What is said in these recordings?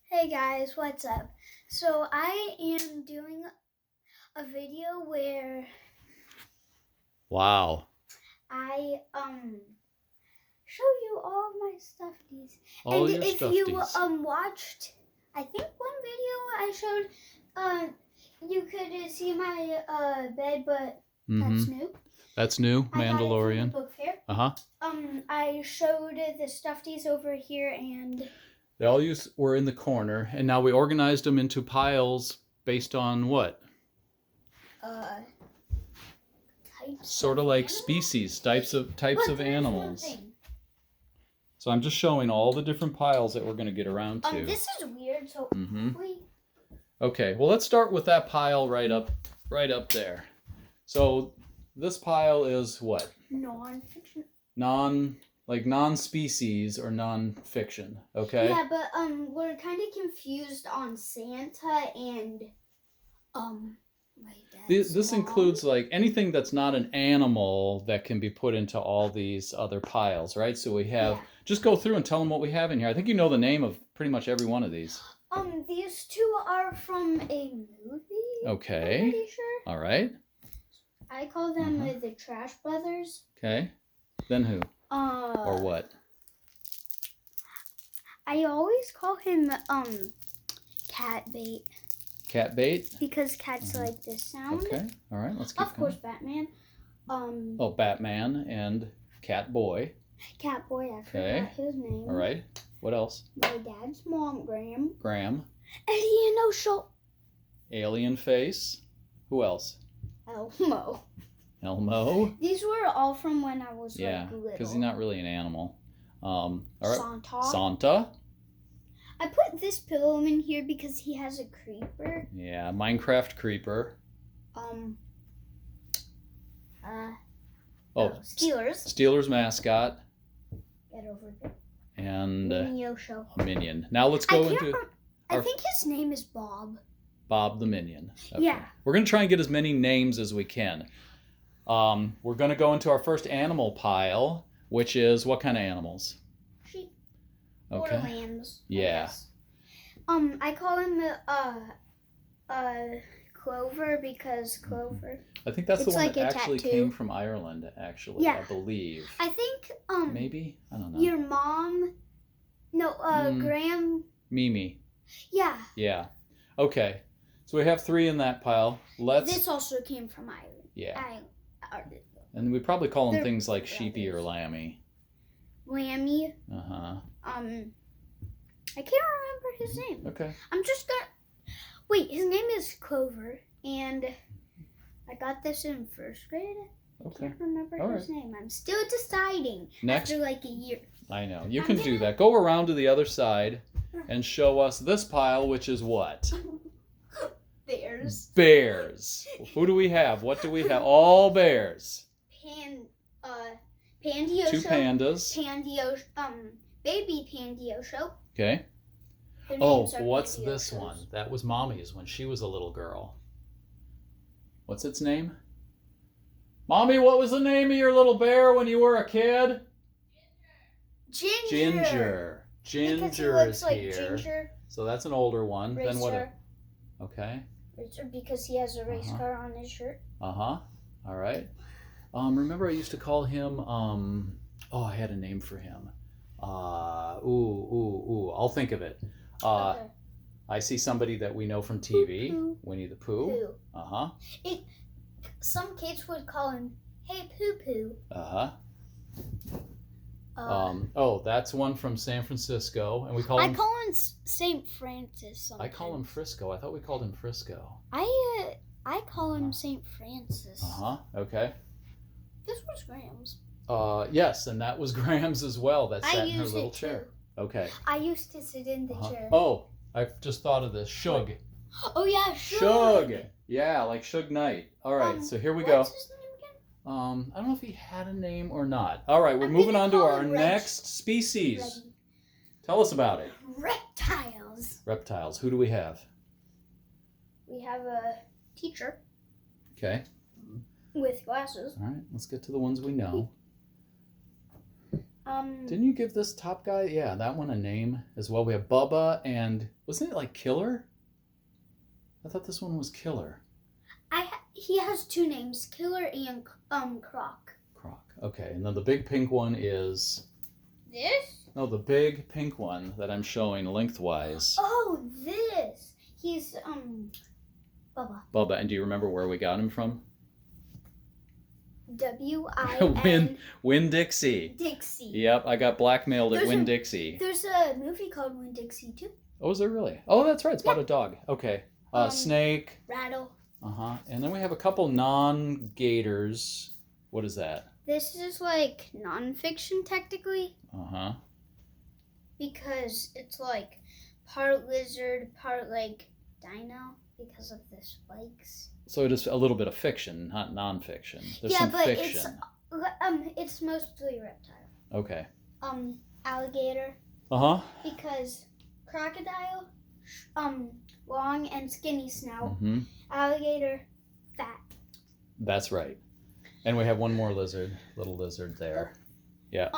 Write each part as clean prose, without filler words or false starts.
Hey guys, what's up? So I am doing a video where Wow. I show you all of my stuffies. All And your if you stuffies. watched I think one video I showed you could see my bed, but that's new. That's new, I got it from the Mandalorian. book fair. Uh-huh. I showed the stuffies over here, and They all were in the corner, and now we organized them into piles based on what? types Sort of of like animals? species, types of animals. One thing. So I'm just showing all the different piles that we're going to get around to. This is weird, so wait. Okay, well let's start with that pile right up there. So this pile is what? Non-fiction. Non-species or non-fiction, okay? Yeah, but we're kind of confused on Santa and my dad's This mom. includes like anything that's not an animal that can be put into all these other piles, right? So we have, just go through and tell them what we have in here. I think you know the name of pretty much every one of these. These two are from a movie. Okay. I'm pretty sure. All right. I call them the Trash Brothers. Okay. Then who? Or what? I always call him Cat Bait. Cat Bait? Because cats like this sound. Okay. All right. Let's keep Of course, Batman. Oh, Batman and Cat Boy. Cat Boy, I forgot his name. All right. What else? My dad's mom, Graham. Graham. Eddie and Osho. Alien Face. Who else? Elmo. Elmo. These were all from when I was like little. Because he's not really an animal. All right. Santa. Santa. I put this pillow in here because he has a creeper. Yeah, Minecraft creeper. Steelers. Steelers mascot. Get over here. And Osho. a minion. Now let's go into. I think his name is Bob. Bob the Minion. Okay. Yeah. We're going to try and get as many names as we can. We're going to go into our first animal pile, which is what kind of animals? Sheep. Okay. Or lambs. Yeah. I call him Clover because Clover. I think that's the one like that actually tattoo. came from Ireland, actually, I believe. I think, maybe? I don't know. Your mom, Graham. Mimi. Yeah. Yeah. Okay. So we have 3 in that pile. This also came from Ireland. Yeah. And we probably call them things like sheepy or lammy. Lammy. Uh-huh. I can't remember his name. Okay. I'm just gonna... Wait, his name is Clover, and I got this in 1st grade. Okay. I can't remember his name. I'm still deciding Next. after like a year. I know. You can do that. Go around to the other side and show us this pile, which is what? Bears. Bears. Who do we have? What do we have? All bears. Pandiosho. 2 pandas. Baby Pandiosho. Okay. Oh, what's this one? That was Mommy's when she was a little girl. What's its name? Mommy, what was the name of your little bear when you were a kid? Ginger. Ginger is like here. Ginger. So that's an older one. Racer. Then what? Okay. Racer, because he has a race car on his shirt. Uh-huh. All right. Remember I used to call him, I had a name for him. I'll think of it. Okay. I see somebody that we know from TV. Pooh. Winnie the Pooh. Uh-huh. Some kids would call him, hey, Pooh Pooh. Uh-huh. That's one from San Francisco, and we call him... I call him St. Francis sometimes. I call him Frisco. I thought we called him Frisco. I call him St. Francis. Uh-huh. Okay. This was Graham's. Yes, and that was Graham's as well. That sat in her used little it chair. Too. Okay. I used to sit in the chair. Oh, I just thought of this. Shug. Oh yeah, Shug. Yeah, like Suge Knight. All right, so here we go. What's his name again? I don't know if he had a name or not. All right, we're moving on to our next species. Reggie. Tell us about it. Reptiles. Reptiles. Who do we have? We have a teacher. Okay. With glasses. All right, let's get to the ones we know. Didn't you give this top guy? Yeah, that one a name as well. We have Bubba and wasn't it like Killer? I thought this one was Killer. He has two names, Killer and Croc. Croc. Okay, and then the big pink one is This? no, the big pink one that I'm showing lengthwise. Oh, this. He's Bubba. Bubba, and do you remember where we got him from? W-I-N Winn-Dixie. Dixie. Yep, I got blackmailed at Winn-Dixie. There's a movie called Winn-Dixie too. Oh, is there really? Oh, that's right. It's about a dog. Okay. Snake. Rattle. And then we have a couple non-gators. What is that? This is like non-fiction technically. Because it's like part lizard, part like dino because of the spikes. So it is a little bit of fiction, not non-fiction. There's yeah, some but fiction. it's mostly reptile. Okay. Alligator. Because crocodile, long and skinny snout. Alligator, fat. That's right. And we have one more lizard, little lizard there. Yeah.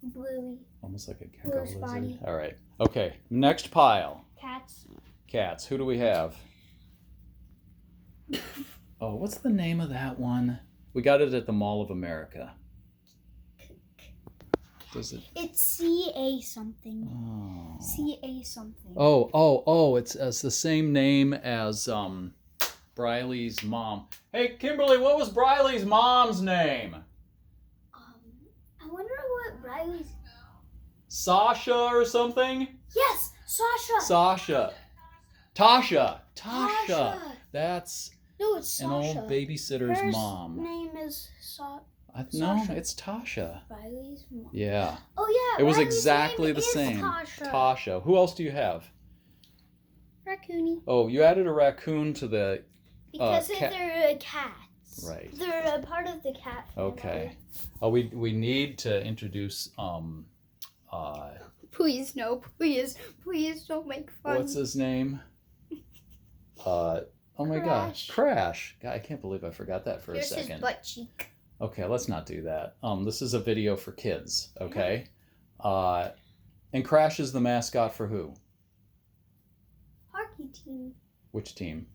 Bluey. Almost like a gecko Blue lizard. spotty. All right. Okay. Next pile. Cats. Cats. Who do we have? Oh, what's the name of that one? We got it at the Mall of America. Does it? It's C-A something. Oh. C-A something. Oh! It's the same name as Briley's mom. Hey, Kimberly, what was Briley's mom's name? I wonder what Riley's. Sasha or something? Yes, Sasha. Sasha. Tasha. That's No, it's Sasha. an old babysitter's Her mom. name is No, Sasha. it's Tasha. Riley's mom. Yeah. Oh yeah. It was Riley's exactly name the is same. Tasha. Tasha. Who else do you have? Raccoony. Oh, you added a raccoon to the Because cat. they're cats. Right. They're a part of the cat family. Okay. Oh, we need to introduce Please no, please don't make fun. what's his name? Oh my gosh, Crash. God, I can't believe I forgot that for Here's a second. his butt cheek. Okay, let's not do that. This is a video for kids, okay? And Crash is the mascot for who? Hockey team. Which team?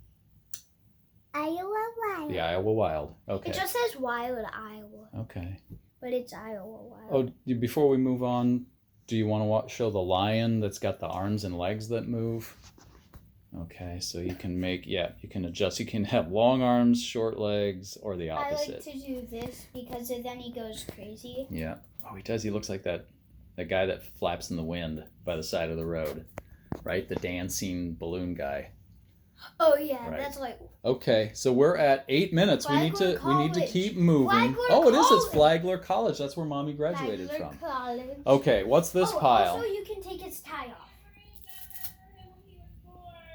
Iowa Wild. The Iowa Wild. Okay. It just says Wild Iowa, Okay. but it's Iowa Wild. Oh, before we move on, do you want to show the lion that's got the arms and legs that move? Okay, so you can you can adjust. You can have long arms, short legs, or the opposite. I like to do this because then he goes crazy. Yeah. Oh, he does. He looks like that guy that flaps in the wind by the side of the road, right? The dancing balloon guy. Oh yeah, Right. that's like. Okay, so we're at 8 minutes. Flagler we need to College. keep moving. Flagler Oh, it is. It's College. Flagler College. That's where Mommy graduated Flagler from. College. Okay, what's this pile? Also, you can take his tie off.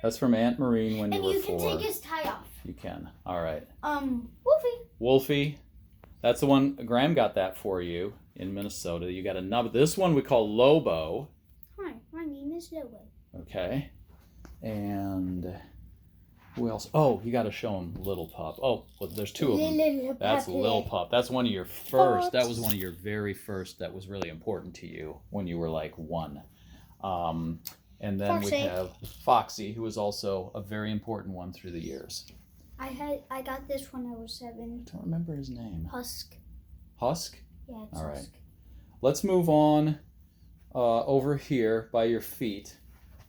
That's from Aunt Maureen when you And were you can 4. take his tie off. You can. All right. Wolfie. Wolfie. That's the one. Graham got that for you in Minnesota. You got a nub. This one we call Lobo. Hi, my name is Lobo. Okay. And who else? Oh, you got to show him Little Pup. Oh, well, there's 2 of them. That's Lil Pup. That's one of your first. That was one of your very first that was really important to you when you were like 1. And then Foxy. we have Foxy, who was also a very important one through the years. I got this when I was 7. I don't remember his name. Husk. Husk? Yeah, it's All right. Husk. Let's move on over here by your feet.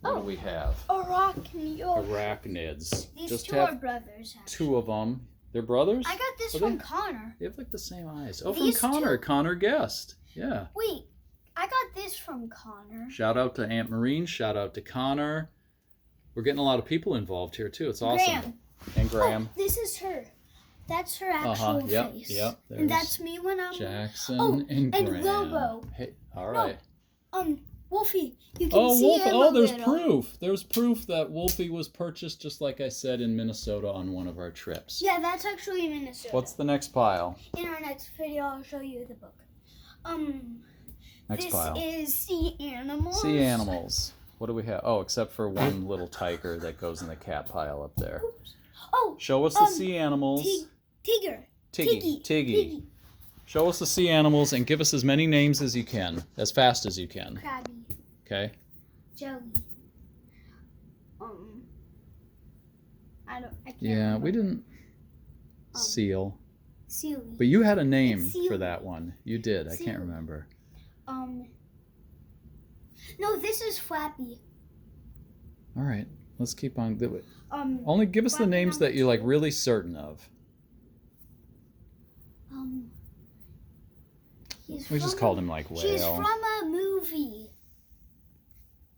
What do we have? Arachnids. These Just 2 have are brothers. Actually. 2 of them. They're brothers? I got this Are from they? Connor. They have like the same eyes. Oh, These from Connor. 2. Connor guessed. Yeah. Wait, I got this from Connor. Shout out to Aunt Maureen. Shout out to Connor. We're getting a lot of people involved here too. It's awesome. Graham. And Graham. Oh, this is her. That's her actual Yep. face. Yep. And that's me when I'm. Jackson and Graham. Lobo. Hey, all right. Wolfie, you can Oh, see Wolfie. him Oh, a there's little. proof. There's proof that Wolfie was purchased, just like I said, in Minnesota on one of our trips. Yeah, that's actually Minnesota. What's the next pile? In our next video, I'll show you the book. Next this pile. is Sea Animals. Sea animals. What do we have? Oh, except for one little tiger that goes in the cat pile up there. Oops. Oh, Show us the sea animals. Tigger. Tiggy. Tiggy. Show us the sea animals and give us as many names as you can, as fast as you can. Crabby. Okay. Jelly. I can't Yeah, remember. we didn't. Seal. Sealy. But you had a name for that one. You did. I can't remember. No, this is Flappy. All right. Let's keep on. Only give us the names that you're like really certain of. We just called him like Whale. She's from a movie.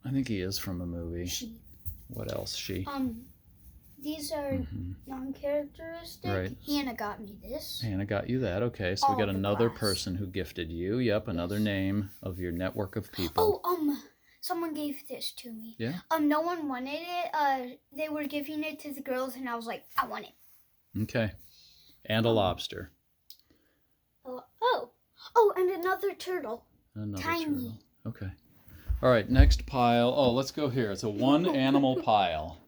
I think he is from a movie. She. What else? She. These are non-characteristic. Right. Hannah got me this. Hannah got you that. Okay, so we got another person who gifted you. Yep, another name of your network of people. Oh, someone gave this to me. Yeah. No one wanted it. They were giving it to the girls, and I was like, I want it. Okay. And a lobster. Oh, and another turtle. Another Tiny. turtle. Okay. All right, next pile. Oh, let's go here. It's a one animal pile.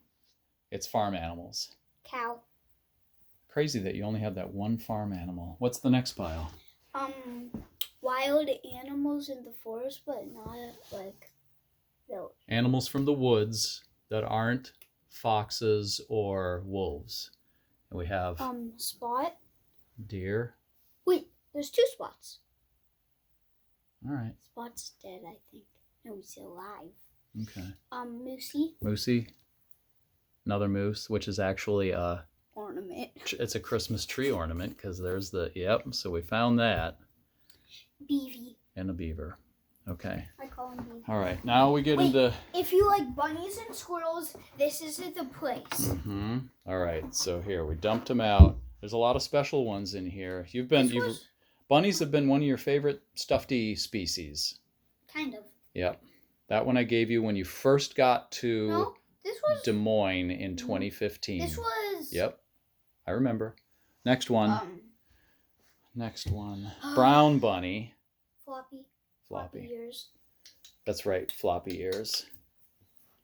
It's farm animals. Cow. Crazy that you only have that one farm animal. What's the next pile? Wild animals in the forest, but not like village. Animals from the woods that aren't foxes or wolves. And we have Spot. deer. Wait, there's 2 spots. All right. Spot's dead, I think. No, he's still alive. Okay. Moosey. Moosey. Another moose, which is actually a ornament. It's a Christmas tree ornament because there's the so we found that. Beavy. And a beaver. Okay. I call him Beavy. All right. Now we get into. If you like bunnies and squirrels, this is the place. All right. So here we dumped them out. There's a lot of special ones in here. Bunnies have been one of your favorite Stuffty species. Kind of. Yep. That one I gave you when you first got to this was Des Moines in 2015. This was. Yep. I remember. Next one. Next one. Brown bunny. Floppy ears. That's right. Floppy ears.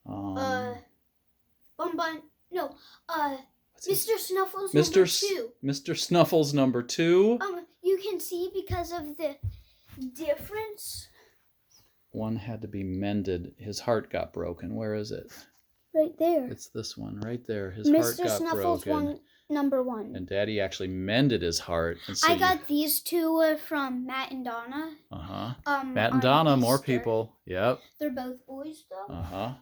Bun. No. Mr. Snuffles Mr. Snuffles number 2. You can see because of the difference. One had to be mended. His heart got broken. Where is it? Right there. It's this one right there. His heart got Snuffles broken. Number 1. And Daddy actually mended his heart. And so I got these 2 from Matt and Donna. Matt and Donna, more people. Yep. They're both boys though.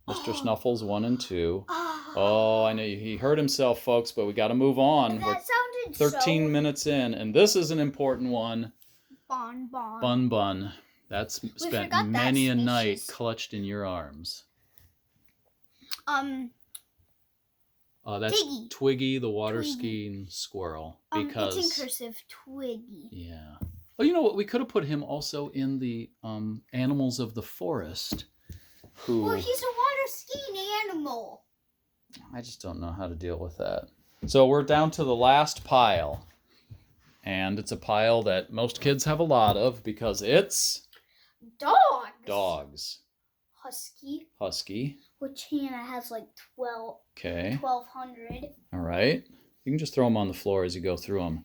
Mr. Snuffles 1 and 2. Oh, I know he hurt himself, folks, but we got to move on. That sounded 13 minutes in, and this is an important one. Bun. That's spent many a night clutched in your arms. That's Twiggy, the water skiing squirrel. Because it's in cursive, Twiggy. Yeah. Oh, you know what? We could have put him also in the animals of the forest. Well, he's a water skiing animal. I just don't know how to deal with that. So we're down to the last pile. And it's a pile that most kids have a lot of because it's... Dogs. Husky. Which Hannah has like 1,200. All right. You can just throw them on the floor as you go through them.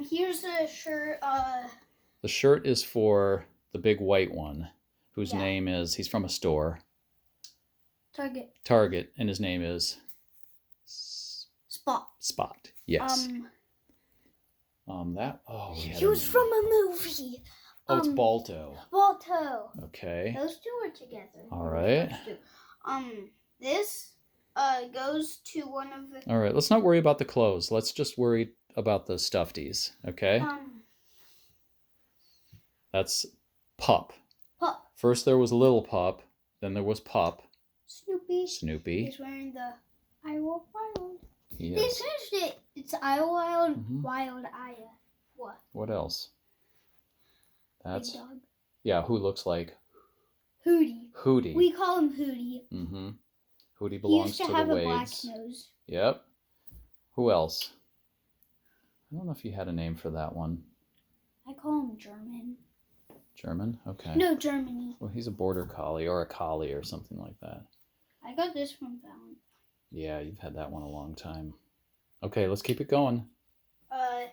Here's the shirt. The shirt is for the big white one, whose name is, he's from a store. Target, and his name is? Spot. Yes. He was from a movie. Oh, it's Balto. Okay. Those 2 are together. All right. This goes to one of the... All right, let's not worry about the clothes. Let's just worry about the Stufties, okay? That's Pup. First there was Little Pup, then there was Pup. Snoopy. He's wearing the Iowa Wild. Yes. They changed it. It's Iowa Wild, Wild Aya. What else? That's... Big dog. Yeah, who looks like... Hootie. We call him Hootie. Hootie belongs to the Wades. He used to have a black nose. Yep. Who else? I don't know if you had a name for that one. I call him German. German? Okay. No, Germany. Well, he's a border collie or a collie or something like that. I got this from Valentine. Yeah, you've had that one a long time. Okay, let's keep it going.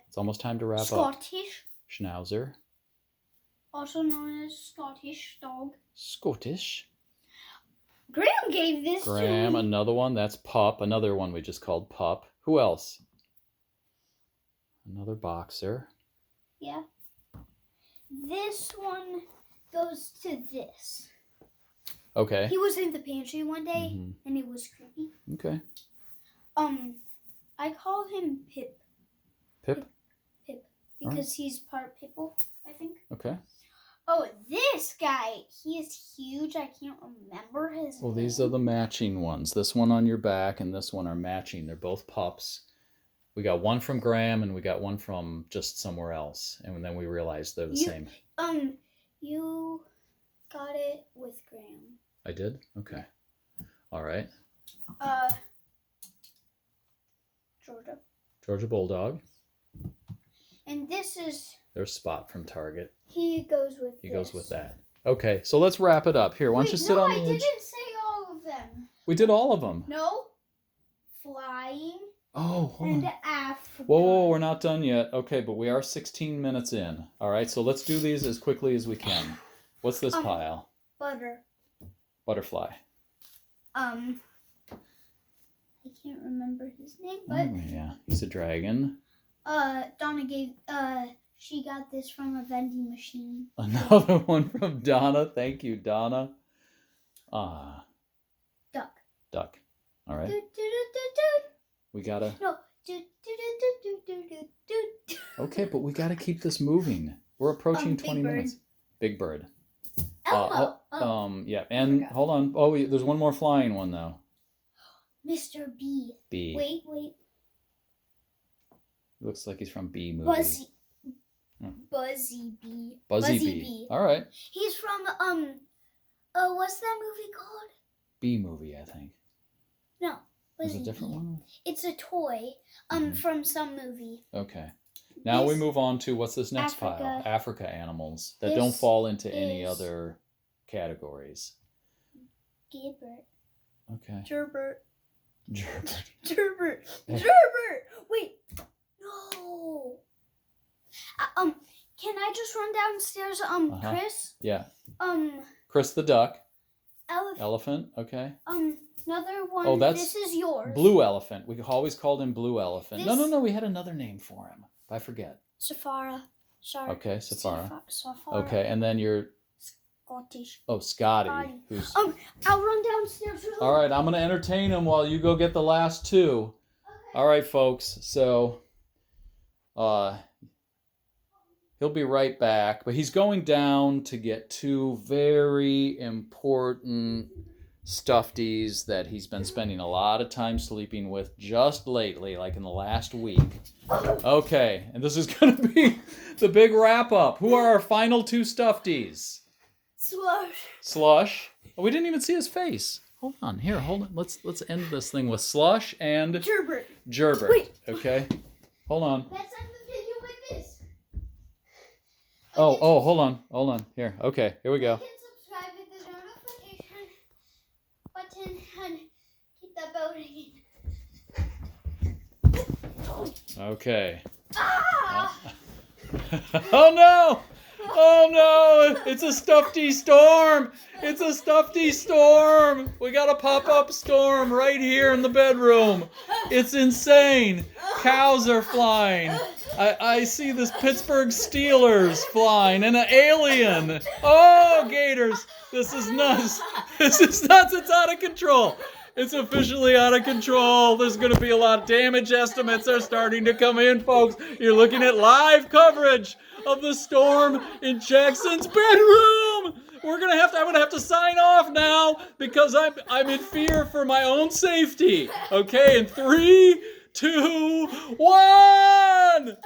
It's almost time to wrap up. Scottish. Schnauzer. Also known as Scottish dog. Scottish. Graham gave this Graham, to me. another one. That's Pup. Another one we just called Pup. Who else? Another boxer. Yeah. This one goes to this. Okay. He was in the pantry one day, Mhm. and it was creepy. Okay. I call him Pip. Pip? Pip. Because he's part Pipple, I think. Okay. Oh, this guy, he is huge. I can't remember his name. Well, these are the matching ones. This one on your back and this one are matching. They're both pups. We got one from Graham and we got one from just somewhere else. And then we realized they're the same. You got it with Graham. I did? Okay. All right. Georgia. Georgia Bulldog. And this is... There's Spot from Target. He goes with He this. goes with that. Okay, so let's wrap it up. Here, why don't you sit on the edge? I didn't say all of them. We did all of them. No. Flying. Oh, hold and on. Africa. Whoa, we're not done yet. Okay, but we are 16 minutes in. All right, so let's do these as quickly as we can. What's this pile? Butter. Butterfly. I can't remember his name, but Oh, yeah, he's a dragon. Donna gave she got this from a vending machine. Another one from Donna. Thank you, Donna. Duck. Duck. All right. We gotta. No. Okay, but we gotta keep this moving. We're approaching 20 minutes. Big Bird. Elmo. Yeah, and hold on. Oh, there's one more flying one though. Mr. B. B. Wait. Looks like he's from B movie. Buzzy B. Buzzy B. All right. He's from what's that movie called? B movie, I think. No. Is it a different one? It's a toy from some movie. Okay. Now we move on to what's this next Africa. pile? Africa animals that don't fall into any other categories. Gibbert. Okay. Gerbert. Gerbert. Wait. No. Can I just run downstairs? Chris. Yeah. Chris the duck. Elephant. Okay. Another one. Oh, this is yours. Blue Elephant. We always called him Blue Elephant. No. We had another name for him. I forget. Safara. Sorry. Okay, Safara. Safara. Okay, and then you're. Scottish. Oh, Scotty. Who's... I'll run downstairs. All right, I'm gonna entertain him while you go get the last two. Okay. All right, folks. So, he'll be right back, but he's going down to get two very important Stufties that he's been spending a lot of time sleeping with just lately, like in the last week. Okay, and this is going to be the big wrap-up. Who are our final two Stufties? Slush. Oh, we didn't even see his face. Hold on. Here, hold on. Let's end this thing with Slush and... Gerbert. Wait. Okay. Hold on. Let's end the video with this. Oh, hold on. Here. Okay, here we go. You can subscribe with the notification button and keep that bell ringing. Okay. Ah! Oh no! Oh no! It's a Stuffty storm! It's a Stuffty storm! We got a pop-up storm right here in the bedroom. It's insane. Cows are flying. I see this Pittsburgh Steelers flying and an alien. Oh, gators. This is nuts. This is nuts. It's out of control. It's officially out of control. There's going to be a lot of damage estimates are starting to come in, folks. You're looking at live coverage of the storm in Jackson's bedroom. I'm gonna have to sign off now because I'm in fear for my own safety. Okay, in 3, 2, 1.